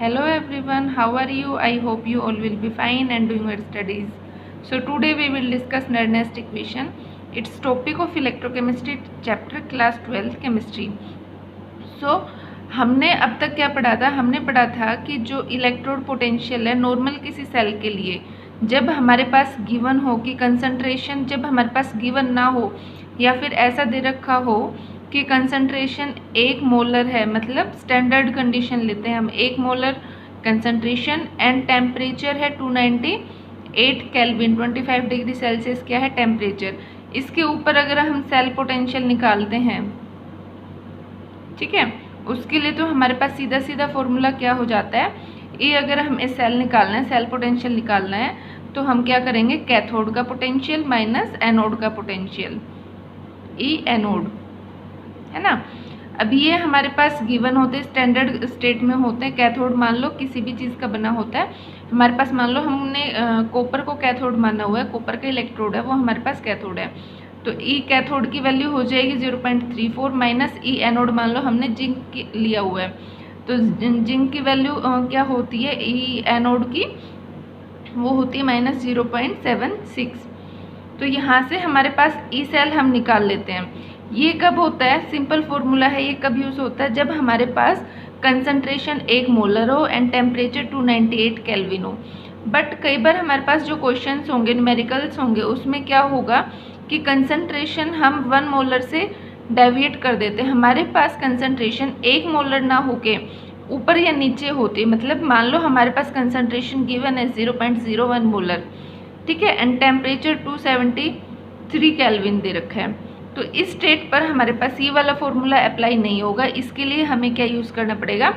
Hello everyone, how are you? I hope you all will be fine and doing your studies. So today we will discuss Nernst equation. It's topic of electrochemistry chapter class 12 chemistry. So हमने अब तक क्या पढ़ा था? हमने पढ़ा था कि जो इलेक्ट्रोड पोटेंशियल है नॉर्मल किसी सेल के लिए, जब हमारे पास गिवन हो कि कंसंट्रेशन, जब हमारे पास गिवन ना हो या फिर ऐसा दे रखा हो कि कंसंट्रेशन 1 मोलर है, मतलब स्टैंडर्ड कंडीशन लेते हैं हम 1 मोलर कंसंट्रेशन एंड टेम्परेचर है 298 केल्विन, 25 डिग्री सेल्सियस क्या है टेम्परेचर। इसके ऊपर अगर हम सेल पोटेंशियल निकालते हैं, ठीक है, उसके लिए तो हमारे पास सीधा सीधा फॉर्मूला क्या हो जाता है, ये अगर हमें सेल निकालना है, सेल पोटेंशियल निकालना है, तो हम क्या करेंगे, कैथोड का पोटेंशियल माइनस एनोड का पोटेंशियल, ई एनोड, है ना। अब ये हमारे पास गिवन होते हैं, स्टैंडर्ड स्टेट में होते हैं। कैथोड मान लो किसी भी चीज़ का बना होता है, हमारे पास मान लो हमने कॉपर को कैथोड माना हुआ है, कॉपर का इलेक्ट्रोड है वो हमारे पास कैथोड है, तो ई कैथोड की वैल्यू हो जाएगी 0.34 माइनस ई एनोड मान लो हमने जिंक लिया हुआ है, तो जिंक की वैल्यू क्या होती है, ई एनोड की वो होती है माइनस 0.76। तो यहाँ से हमारे पास ई सेल हम निकाल लेते हैं। ये कब होता है, सिंपल फॉर्मूला है, ये कब यूज़ होता है, जब हमारे पास कंसंट्रेशन 1 मोलर हो एंड टेम्परेचर 298 केल्विन हो। बट कई बार हमारे पास जो क्वेश्चंस होंगे, न्यूमेरिकल्स होंगे, उसमें क्या होगा कि कंसंट्रेशन हम 1 मोलर से डेविएट कर देते हैं। हमारे पास कंसंट्रेशन 1 मोलर ना होके ऊपर या नीचे होती, मतलब मान लो हमारे पास कंसंट्रेशन गिवन है 0.01 मोलर, ठीक है, एंड टेम्परेचर 273 केल्विन दे रखा है, तो इस स्टेट पर हमारे पास ये वाला फॉर्मूला अप्लाई नहीं होगा। इसके लिए हमें क्या यूज़ करना पड़ेगा,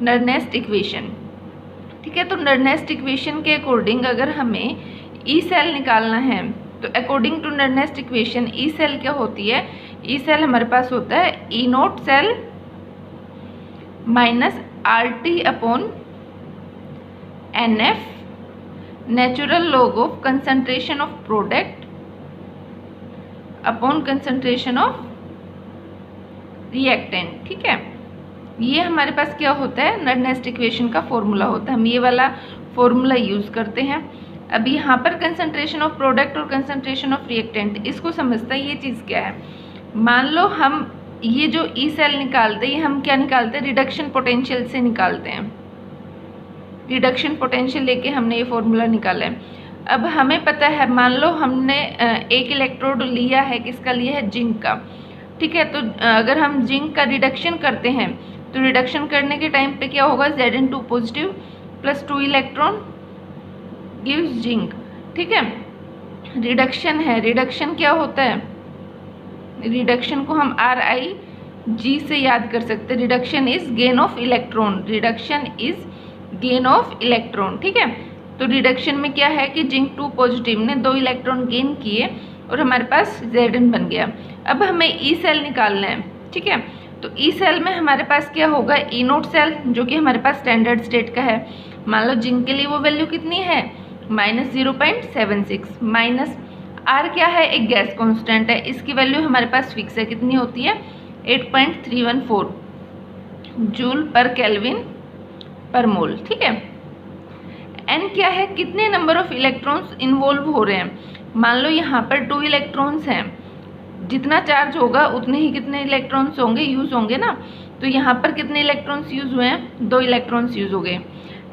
नर्नेस्ट इक्वेशन, ठीक है। तो नर्नेस्ट इक्वेशन के अकॉर्डिंग अगर हमें ई सेल निकालना है, तो according to Nernst equation E cell क्या होती है, ई सेल हमारे पास होता है E naught cell minus R T upon n F natural log of concentration of product upon concentration of reactant, ठीक है। ये हमारे पास क्या होता है, नर्नेस्ट इक्वेशन का फॉर्मूला होता है, हम ये वाला फॉर्मूला यूज़ करते हैं। अब यहाँ पर कंसंट्रेशन ऑफ प्रोडक्ट और कंसंट्रेशन ऑफ रिएक्टेंट, इसको समझता है ये चीज़ क्या है। मान लो हम ये जो ई सेल निकालते हैं, हम क्या निकालते हैं, रिडक्शन पोटेंशियल से निकालते हैं, रिडक्शन पोटेंशियल लेके हमने ये फॉर्मूला निकाला है। अब हमें पता है, मान लो हमने एक इलेक्ट्रोड लिया है, किसका लिया है, जिंक का, ठीक है। तो अगर हम जिंक का रिडक्शन करते हैं, तो रिडक्शन करने के टाइम पे क्या होगा, Zn2 positive plus 2 electron gives zinc, ठीक है। रिडक्शन है, रिडक्शन क्या होता है, रिडक्शन को हम RIG से याद कर सकते हैं, reduction is gain of electron, reduction is gain of electron, ठीक है। तो रिडक्शन में क्या है कि जिंक 2 पॉजिटिव ने 2 इलेक्ट्रॉन गेन किए और हमारे पास Zn बन गया। अब हमें ई सेल निकालना है, ठीक है। तो ई सेल में हमारे पास क्या होगा, ई नोट सेल जो कि हमारे पास स्टैंडर्ड स्टेट का है, मान लो जिंक के लिए वो वैल्यू कितनी है, माइनस 0.76, माइनस आर क्या है, एक गैस कॉन्स्टेंट है, इसकी वैल्यू हमारे पास फिक्स है, कितनी होती है 8.314 जूल पर केल्विन पर मोल, ठीक है। एन क्या है, कितने नंबर ऑफ इलेक्ट्रॉन्स इन्वॉल्व हो रहे हैं, मान लो यहाँ पर 2 इलेक्ट्रॉन्स हैं, जितना चार्ज होगा उतने ही कितने इलेक्ट्रॉन्स होंगे, यूज़ होंगे ना, तो यहाँ पर कितने इलेक्ट्रॉन्स यूज़ हुए हैं, 2 इलेक्ट्रॉन्स यूज़ हो गए।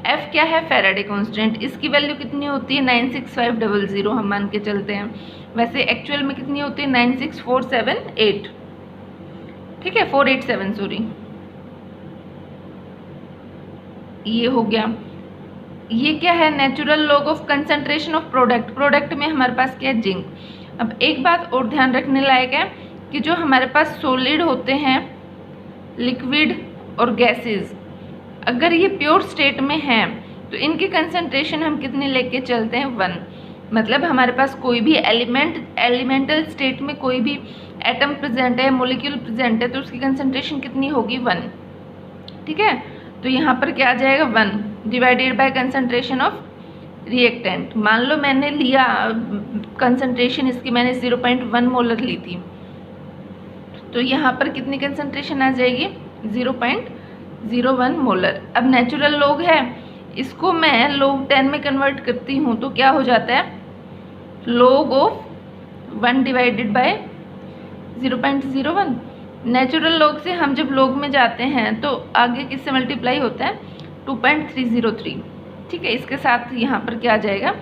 एफ क्या है, फैराडे कांस्टेंट, इसकी वैल्यू कितनी होती है 96500 हम मान के चलते हैं, वैसे एक्चुअल में कितनी होती है 96478, ठीक है, 487 सॉरी, ये हो गया। ये क्या है, natural log of concentration of product, product में हमारे पास क्या है, जिंक। अब एक बात और ध्यान रखने लायक है कि जो हमारे पास सॉलिड होते हैं, लिक्विड और गैसेस, अगर ये प्योर स्टेट में हैं तो इनकी कंसंट्रेशन हम कितने लेके चलते हैं, 1, मतलब हमारे पास कोई भी एलिमेंटल स्टेट में कोई भी एटम प्रेजेंट है, मोलिक्यूल प्रेजेंट है, तो उसकी कंसंट्रेशन कितनी होगी, 1, ठीक है। तो यहाँ पर क्या आ जाएगा, 1 divided by concentration of reactant. मान लो मैंने लिया कंसंट्रेशन इसकी, मैंने 0.1 मोलर ली थी, तो यहाँ पर कितनी कंसंट्रेशन आ जाएगी, 0.01 मोलर। अब नेचुरल लॉग है, इसको मैं log 10 में कन्वर्ट करती हूँ तो क्या हो जाता है, log of 1 divided by 0.01। Natural log से हम जब log में जाते हैं तो आगे किससे मल्टीप्लाई होता है, 2.303। ठीक है, इसके साथ यहाँ पर क्या आ जाएगा,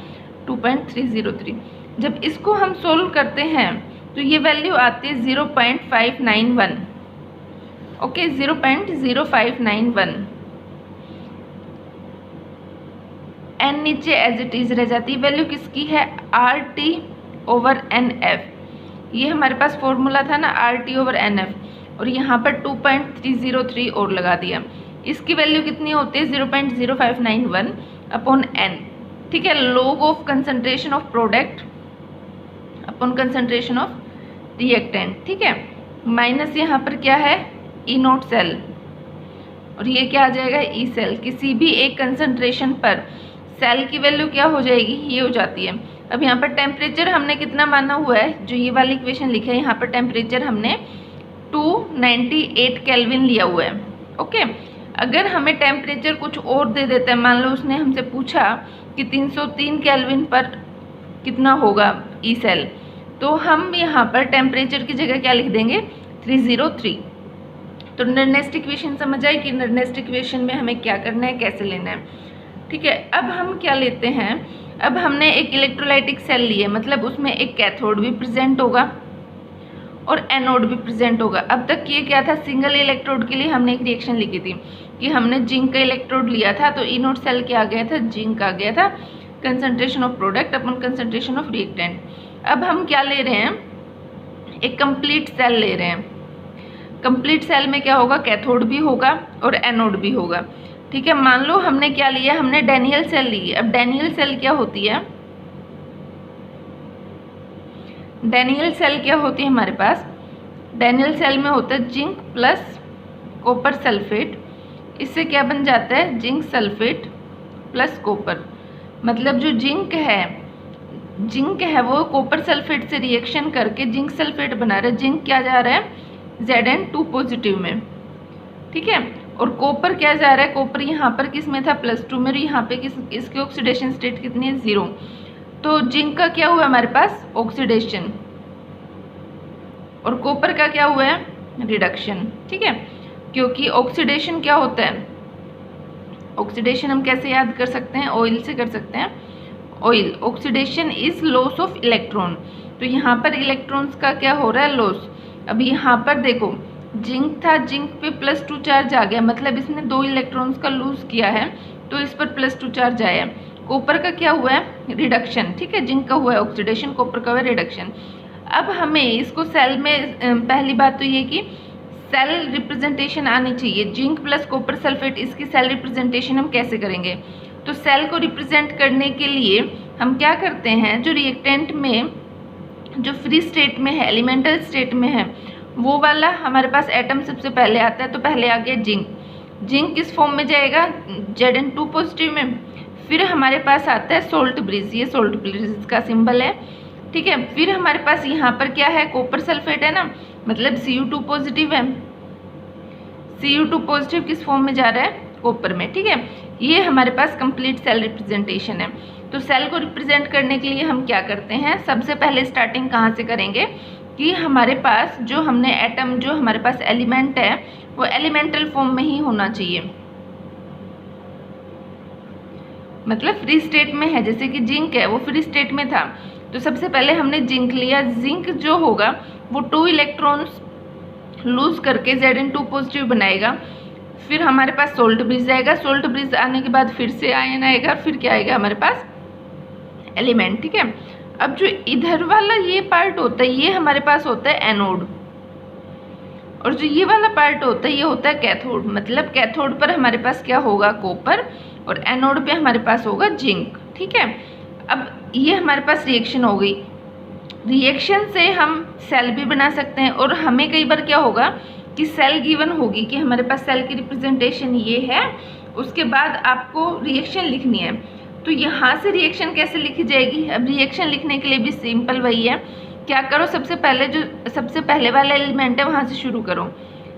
2.303। जब इसको हम सोल्व करते हैं तो ये वैल्यू आती है 0.591। ओके, 0.0591। एन नीचे एज इट इज रह जाती है। वैल्यू किसकी है, RT/NF। ये हमारे पास फॉर्मूला था ना, RT/NF, और यहाँ पर 2.303 और लगा दिया। इसकी वैल्यू कितनी होती है, 0.0591/N। ठीक है, log of concentration of product upon concentration of reactant. ठीक है, माइनस यहाँ पर क्या है, E0 सेल, और ये क्या आ जाएगा, E सेल। किसी भी एक कंसंट्रेशन पर सेल की वैल्यू क्या हो जाएगी, ये हो जाती है। अब यहाँ पर टेम्परेचर हमने कितना माना हुआ है, जो ये वाली इक्वेशन लिखा है यहाँ पर टेम्परेचर हमने 298 केल्विन लिया हुआ है। ओके, अगर हमें टेम्परेचर कुछ और दे देता है, मान लो उसने हमसे पूछा कि 303 केल्विन पर कितना होगा ई सेल, तो हम यहाँ पर टेम्परेचर की जगह क्या लिख देंगे, 303। तो नर्नेस्ट इक्वेशन समझ आए कि नर्नेस्ट इक्वेशन में हमें क्या करना है, कैसे लेना है। ठीक है, अब हम क्या लेते हैं, अब हमने एक इलेक्ट्रोलाइटिक सेल ली है, मतलब उसमें एक कैथोड भी प्रेजेंट होगा और एनोड भी प्रेजेंट होगा। अब तक ये क्या था, सिंगल इलेक्ट्रोड के लिए हमने एक रिएक्शन लिखी थी कि हमने जिंक का इलेक्ट्रोड लिया था, तो E0 सेल क्या आ गया था, जिंक आ गया था, concentration of product upon concentration of reactant. अब हम क्या ले रहे हैं, एक कंप्लीट सेल ले रहे हैं। कंप्लीट सेल में क्या होगा, कैथोड भी होगा और एनोड भी होगा। ठीक है, मान लो हमने क्या लिया, हमने डैनियल सेल ली है। अब डैनियल सेल क्या होती है, डैनियल सेल क्या होती है हमारे पास, डैनियल सेल में होता है जिंक प्लस कॉपर सल्फेट। इससे क्या बन जाता है, जिंक सल्फेट प्लस कॉपर। मतलब जो जिंक है वो कॉपर सल्फेट से रिएक्शन करके जिंक सल्फेट बना रहा है। जिंक क्या जा रहा है, Zn2 पॉजिटिव में। ठीक है, और कॉपर क्या जा रहा है, कॉपर यहाँ पर किस में था, +2 में, और यहाँ पे इसकी ऑक्सीडेशन स्टेट कितनी है, 0। तो जिंक का क्या हुआ हमारे पास, ऑक्सीडेशन, और कॉपर का क्या हुआ है, रिडक्शन। ठीक है, क्योंकि ऑक्सीडेशन क्या होता है, ऑक्सीडेशन हम कैसे याद कर सकते हैं, ऑयल से कर सकते हैं। Oil, oxidation is loss of electron. तो यहाँ पर इलेक्ट्रॉन्स का क्या हो रहा है, लॉस। अब यहाँ पर देखो जिंक था, जिंक पे +2 चार्ज आ गया, मतलब इसने 2 इलेक्ट्रॉन्स का लूज किया है, तो इस पर +2 चार्ज आया। कॉपर का क्या हुआ है, रिडक्शन। ठीक है, जिंक का हुआ है ऑक्सीडेशन, कॉपर का हुआ है रिडक्शन। अब हमें इसको सेल में, पहली बात तो ये कि सेल रिप्रेजेंटेशन आनी चाहिए। जिंक प्लस कॉपर सल्फेट, इसकी सेल रिप्रेजेंटेशन हम कैसे करेंगे, तो सेल को रिप्रेजेंट करने के लिए हम क्या करते हैं, जो रिएक्टेंट में जो फ्री स्टेट में है, एलिमेंटल स्टेट में है, वो वाला हमारे पास एटम सबसे पहले आता है। तो पहले आ गया जिंक, जिंक किस फॉर्म में जाएगा, Zn2 पॉजिटिव में। फिर हमारे पास आता है सोल्ट ब्रिज, ये सोल्ट ब्रिज का सिंबल है। ठीक है, फिर हमारे पास यहाँ पर क्या है, कॉपर सल्फेट है ना, मतलब Cu2 पॉजिटिव है। Cu2 पॉजिटिव किस फॉर्म में जा रहा है, कॉपर में। ठीक है, ये हमारे पास कंप्लीट सेल रिप्रेजेंटेशन है। तो सेल को रिप्रेजेंट करने के लिए हम क्या करते हैं, सबसे पहले स्टार्टिंग कहाँ से करेंगे कि हमारे पास जो हमने एटम, जो हमारे पास एलिमेंट है, वो एलिमेंटल फॉर्म में ही होना चाहिए, मतलब फ्री स्टेट में है। जैसे कि जिंक है, वो फ्री स्टेट में था, तो सबसे पहले हमने जिंक लिया। जिंक जो होगा वो 2 इलेक्ट्रॉन्स लूज करके Zn2 पॉजिटिव बनाएगा। फिर हमारे पास सोल्ट ब्रिज आएगा, सोल्ट ब्रिज आने के बाद फिर से आयन आएगा, फिर क्या आएगा हमारे पास, एलिमेंट। ठीक है, अब जो इधर वाला ये पार्ट होता है, ये हमारे पास होता है एनोड, और जो ये वाला पार्ट होता है, ये होता है कैथोड। मतलब कैथोड पर हमारे पास क्या होगा, कॉपर, और एनोड पे हमारे पास होगा जिंक। ठीक है, अब ये हमारे पास रिएक्शन हो गई। रिएक्शन से हम सेल भी बना सकते हैं, और हमें कई बार क्या होगा कि सेल गिवन होगी कि हमारे पास सेल की रिप्रेजेंटेशन ये है, उसके बाद आपको रिएक्शन लिखनी है। तो यहाँ से रिएक्शन कैसे लिखी जाएगी, अब रिएक्शन लिखने के लिए भी सिंपल वही है। क्या करो, सबसे पहले वाला एलिमेंट है वहाँ से शुरू करो।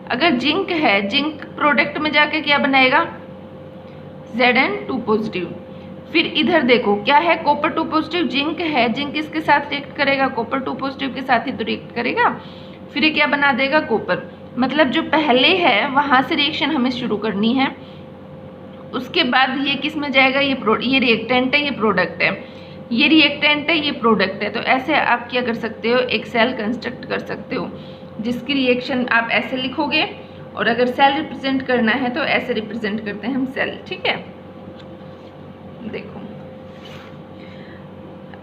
अगर जिंक है, जिंक प्रोडक्ट में जाके क्या बनाएगा, Zn2 पॉजिटिव। फिर इधर देखो क्या है, कॉपर 2 पॉजिटिव, जिंक है, जिंक किसके साथ रिएक्ट करेगा, कॉपर 2 पॉजिटिव के साथ ही तो रिएक्ट करेगा। फिर ये क्या बना देगा, कॉपर। मतलब जो पहले है वहां से रिएक्शन हमें शुरू करनी है, उसके बाद ये किस में जाएगा, ये रिएक्टेंट है, ये प्रोडक्ट है, ये रिएक्टेंट है, ये प्रोडक्ट है। तो ऐसे आप क्या कर सकते हो, एक सेल कंस्ट्रक्ट कर सकते हो जिसकी रिएक्शन आप ऐसे लिखोगे, और अगर सेल रिप्रेजेंट करना है तो ऐसे रिप्रेजेंट करते हैं हम सेल। ठीक है, देखो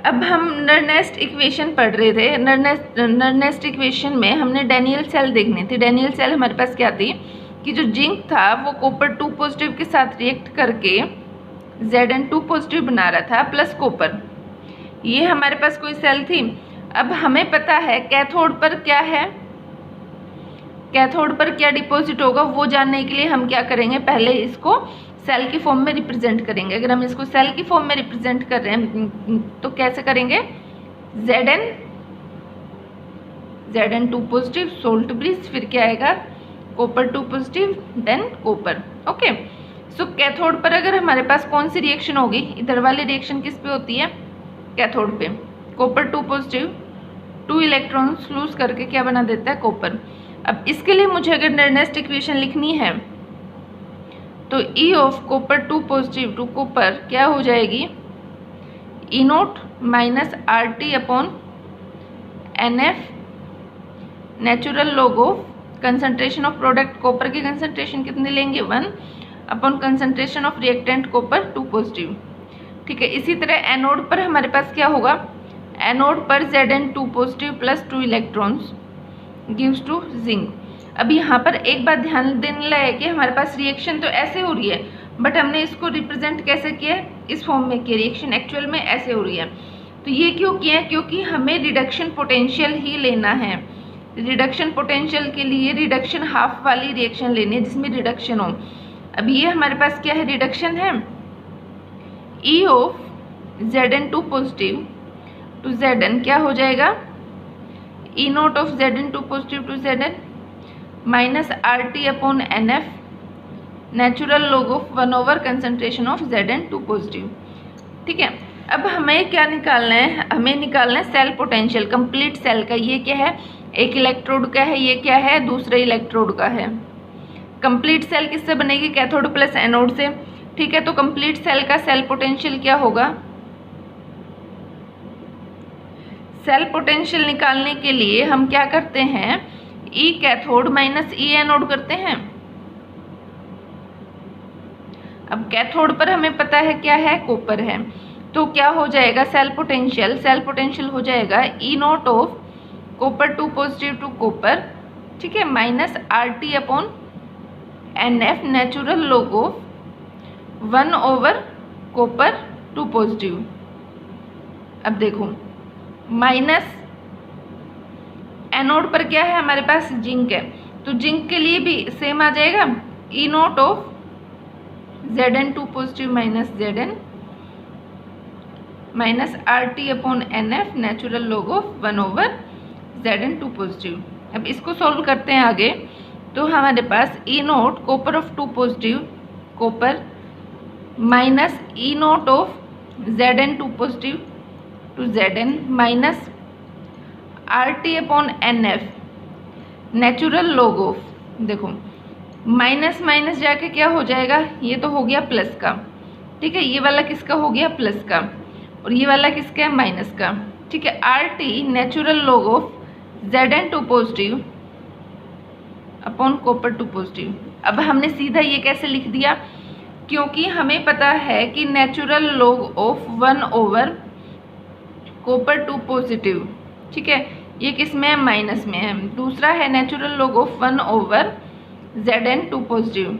अब हम नर्नेस्ट इक्वेशन पढ़ रहे थे। नर्नेस्ट इक्वेशन में हमने डैनियल सेल देखनी थी। डैनियल सेल हमारे पास क्या थी कि जो जिंक था वो कॉपर 2 पॉजिटिव के साथ रिएक्ट करके Zn2 पॉजिटिव बना रहा था प्लस कॉपर। ये हमारे पास कोई सेल थी। अब हमें पता है कैथोड पर क्या है, कैथोड पर क्या डिपॉजिट होगा, वो जानने के लिए हम क्या करेंगे, पहले इसको सेल की फॉर्म में रिप्रेजेंट करेंगे। अगर हम इसको सेल की फॉर्म में रिप्रेजेंट कर रहे हैं तो कैसे करेंगे, Zn2 पॉजिटिव सोल्ट ब्रिज, फिर क्या आएगा copper 2 positive then copper. Okay, so cathode पर अगर हमारे पास कौन सी रिएक्शन होगी, इधर वाली रिएक्शन किस पे होती है, कैथोड पे। कॉपर 2 पॉजिटिव 2 इलेक्ट्रॉन्स लूज करके क्या बना देता है, कॉपर। अब इसके लिए मुझे अगर नर्नेस्ट इक्वेशन लिखनी है तो E of copper 2 positive to copper क्या हो जाएगी, E0 minus RT upon NF natural log of concentration of product, copper की कंसंट्रेशन कितनी लेंगे 1 upon concentration of reactant copper 2 positive. ठीक है, इसी तरह एनोड पर हमारे पास क्या होगा, एनोड पर Zn2 positive plus 2 electrons gives to zinc. अब यहाँ पर एक बात ध्यान देने लायक है कि हमारे पास रिएक्शन तो ऐसे हो रही है, बट हमने इसको रिप्रेजेंट कैसे किया है, इस फॉर्म में किया। रिएक्शन एक्चुअल में ऐसे हो रही है, तो ये क्यों किया है, क्योंकि हमें रिडक्शन पोटेंशियल ही लेना है। रिडक्शन पोटेंशियल के लिए रिडक्शन हाफ वाली रिएक्शन लेनी है जिसमें रिडक्शन हो। अब ये हमारे पास क्या है, रिडक्शन है, E of Zn2 positive to Zn क्या हो जाएगा, E0 of Zn2 positive to Zn minus RT upon NF natural log of 1 over concentration of Zn2 positive. ठीक है, अब हमें क्या निकालना है, हमें निकालना है सेल पोटेंशियल कंप्लीट सेल का। ये क्या है, एक इलेक्ट्रोड का है, ये क्या है, दूसरे इलेक्ट्रोड का है। कंप्लीट सेल किससे बनेगी, कैथोड प्लस एनोड से। ठीक है, तो कंप्लीट सेल का सेल पोटेंशियल क्या होगा, सेल पोटेंशियल निकालने के लिए हम क्या करते हैं, E cathode minus E anode करते हैं। अब कैथोड पर हमें पता है क्या है, कॉपर है, तो क्या हो जाएगा सेल पोटेंशियल हो जाएगा E0 of copper 2 positive to copper, ठीक है, minus RT upon NF natural log of 1 over copper 2 positive. अब देखो माइनस एनोड पर क्या है हमारे पास, जिंक है, तो जिंक के लिए भी सेम आ जाएगा, E0 of Zn2 positive minus Zn minus RT upon NF natural log of 1 over Zn2 positive. अब इसको सॉल्व करते हैं आगे, तो हमारे पास E0 copper of 2 positive copper minus E0 of Zn2 positive to Zn minus RT upon NF natural log of, देखो minus minus जाके क्या हो जाएगा, ये तो हो गया प्लस का। ठीक है, ये वाला किसका हो गया, प्लस का, और ये वाला किसका है, माइनस का। ठीक है, RT natural log of Zn2 positive upon copper 2 positive. अब हमने सीधा ये कैसे लिख दिया, क्योंकि हमें पता है कि natural log of 1 over copper 2 positive, ठीक है, ये किस में है, माइनस में है। दूसरा है natural log of 1 over Zn2 positive.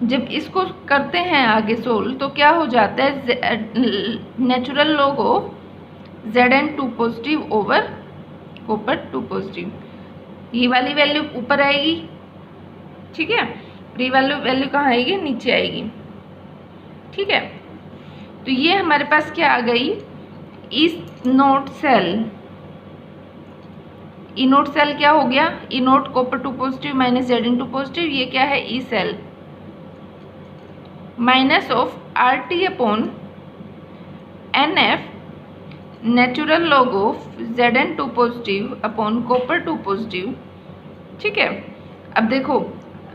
जब इसको करते हैं आगे सोल्व तो क्या हो जाता है, natural log of Zn2 positive over copper 2 positive. ये वाली वैल्यू ऊपर आएगी, ठीक है, ये वाली वैल्यू कहाँ आएगी, नीचे आएगी। ठीक है, तो ये हमारे पास क्या आ गई, E0 सेल, ई नोट सेल क्या हो गया, E naught copper 2 positive minus Z n 2 positive, ये क्या है E cell, minus of R T upon n F natural log of Z n 2 positive upon copper 2 positive. ठीक है, अब देखो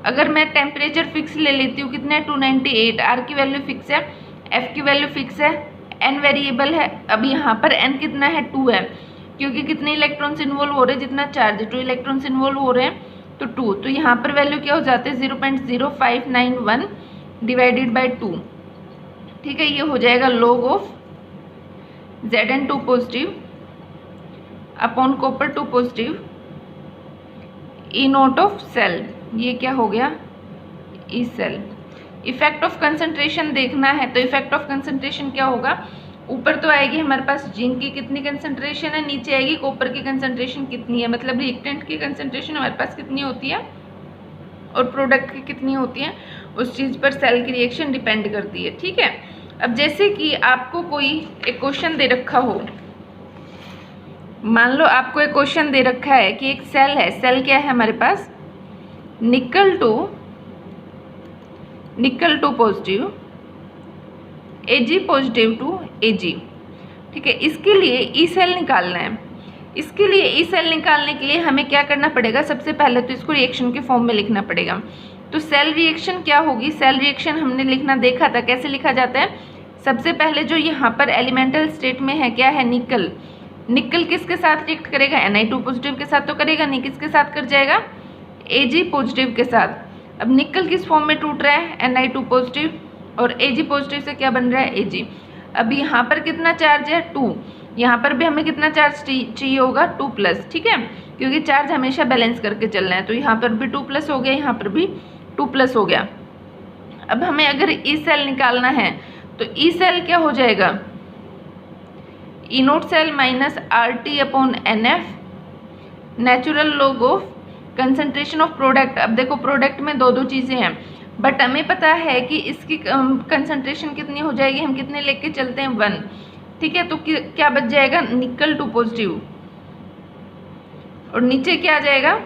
अगर मैं टेम्परेचर फिक्स ले लेती हूँ, कितना है 298, आर की वैल्यू फिक्स है, एफ की वैल्यू फिक्स है, एन वेरिएबल है। अब यहाँ पर एन कितना है 2 है, क्योंकि कितने इलेक्ट्रॉन्स इन्वॉल्व हो रहे हैं, जितना चार्ज है 2 इलेक्ट्रॉन्स इन्वॉल्व हो रहे हैं तो 2, तो यहाँ पर वैल्यू क्या हो जाते हैं 0.0591 डिवाइडेड बाई 2। ठीक है, ये हो जाएगा log of Zn 2 positive upon copper 2 positive E naught of cell, ये क्या हो गया E cell. Effect of concentration देखना है तो इफेक्ट ऑफ कंसंट्रेशन क्या होगा, ऊपर तो आएगी हमारे पास जिंक की कितनी कंसंट्रेशन है, नीचे आएगी कॉपर की कंसंट्रेशन कितनी है, मतलब रिएक्टेंट की कंसंट्रेशन हमारे पास कितनी होती है और प्रोडक्ट की कितनी होती है, उस चीज़ पर सेल की रिएक्शन डिपेंड करती है। ठीक है, अब जैसे कि आपको कोई एक क्वेश्चन दे रखा हो, मान लो आपको एक क्वेश्चन दे रखा है कि एक सेल है, सेल क्या है हमारे पास nickel two positive, Ag positive to Ag। ठीक है, इसके लिए ई सेल निकालना है। इसके लिए ई सेल निकालने के लिए हमें क्या करना पड़ेगा, सबसे पहले तो इसको रिएक्शन के फॉर्म में लिखना पड़ेगा। तो सेल रिएक्शन क्या होगी, सेल रिएक्शन हमने लिखना देखा था, कैसे लिखा जाता है। सबसे पहले जो यहाँ पर एलिमेंटल स्टेट में है क्या है निकल, निकल किसके साथ रिएक्ट करेगा, Ni2 पॉजिटिव के साथ तो करेगा नहीं, किसके साथ कर जाएगा Ag पॉजिटिव के साथ। अब निकल किस फॉर्म में टूट रहा है Ni2 पॉजिटिव, और Ag पॉजिटिव से क्या बन रहा है Ag। अब यहाँ पर कितना चार्ज है 2, यहाँ पर भी हमें कितना चार्ज चाहिए होगा 2 प्लस। ठीक है, क्योंकि चार्ज हमेशा बैलेंस करके चलना है, तो यहाँ पर भी 2 प्लस हो गया, यहाँ पर भी 2 प्लस हो गया। अब हमें अगर ई सेल निकालना है तो ई सेल क्या हो जाएगा, E naught cell minus R T upon n F natural log of concentration of product. अब देखो प्रोडक्ट में दो दो चीज़ें हैं, बट हमें पता है कि इसकी कंसंट्रेशन कितनी हो जाएगी, हम कितने लेके चलते हैं 1। ठीक है, तो क्या बच जाएगा निकल 2 पॉजिटिव, और नीचे क्या आ जाएगा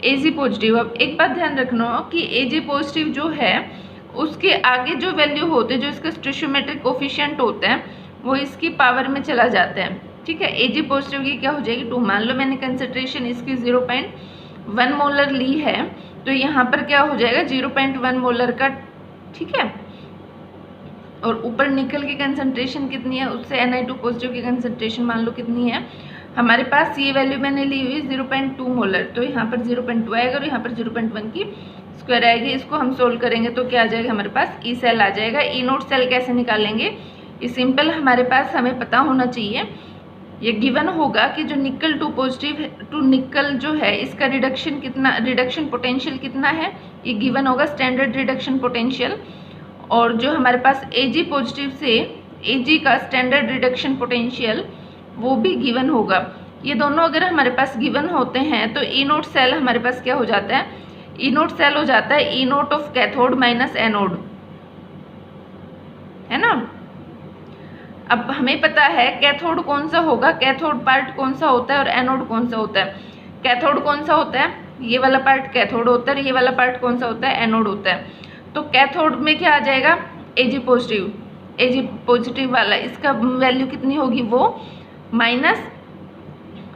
Ag पॉजिटिव। अब एक बात ध्यान रखना कि Ag पॉजिटिव जो है उसके आगे जो वैल्यू होते हैं, जो इसका स्टोइचियोमेट्रिक कोफिशिएंट होता है, वो इसकी पावर में चला जाता है। ठीक है, Ag पॉजिटिव की क्या हो जाएगी 2। मान लो मैंने कंसंट्रेशन इसकी 0.1 मोलर ली है, तो यहाँ पर क्या हो जाएगा 0.1 मोलर का। ठीक है, और ऊपर निकल की कंसंट्रेशन कितनी है, उससे Ni2 पॉजिटिव की कंसंट्रेशन मान लो कितनी है हमारे पास, ये वैल्यू मैंने ली हुई 0.2 मोलर, तो यहाँ पर 0.2 आएगा और यहाँ पर 0.1 की स्क्वायर आएगी। इसको हम सोल्व करेंगे तो क्या आ जाएगा हमारे पास ई सेल आ जाएगा। ई नोट सेल कैसे निकालेंगे, ये सिंपल हमारे पास हमें पता होना चाहिए। ये गिवन होगा कि जो निकल 2 पॉजिटिव टू निकल जो है इसका रिडक्शन कितना, रिडक्शन पोटेंशियल कितना है, ये गिवन होगा स्टैंडर्ड रिडक्शन पोटेंशियल। और जो हमारे पास Ag पॉजिटिव से Ag का स्टैंडर्ड रिडक्शन पोटेंशियल वो भी गिवन होगा। ये दोनों अगर हमारे पास गिवन होते हैं तो ई नोट सेल हमारे पास क्या हो जाता है, ई नोट सेल हो जाता है E naught of cathode minus anode, है ना। अब हमें पता है कैथोड कौन सा होगा, कैथोड पार्ट कौन सा होता है और एनोड कौन सा होता है। कैथोड कौन सा होता है, ये वाला पार्ट कैथोड होता है, ये वाला पार्ट कौन सा होता है, एनोड होता है। तो कैथोड में क्या आ जाएगा Ag पॉजिटिव, Ag पॉजिटिव वाला इसका वैल्यू कितनी होगी वो, माइनस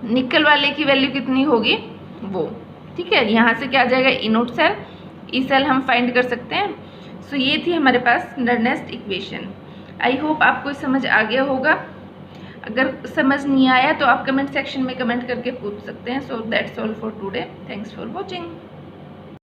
निकल वाले की वैल्यू कितनी होगी वो। ठीक है, यहाँ से क्या आ जाएगा E naught cell, E cell हम फाइंड कर सकते हैं। सो ये थी हमारे पास नर्नेस्ट इक्वेशन। आई होप आपको समझ आ गया होगा। अगर समझ नहीं आया तो आप कमेंट सेक्शन में कमेंट करके पूछ सकते हैं। So that's all for today, thanks for watching.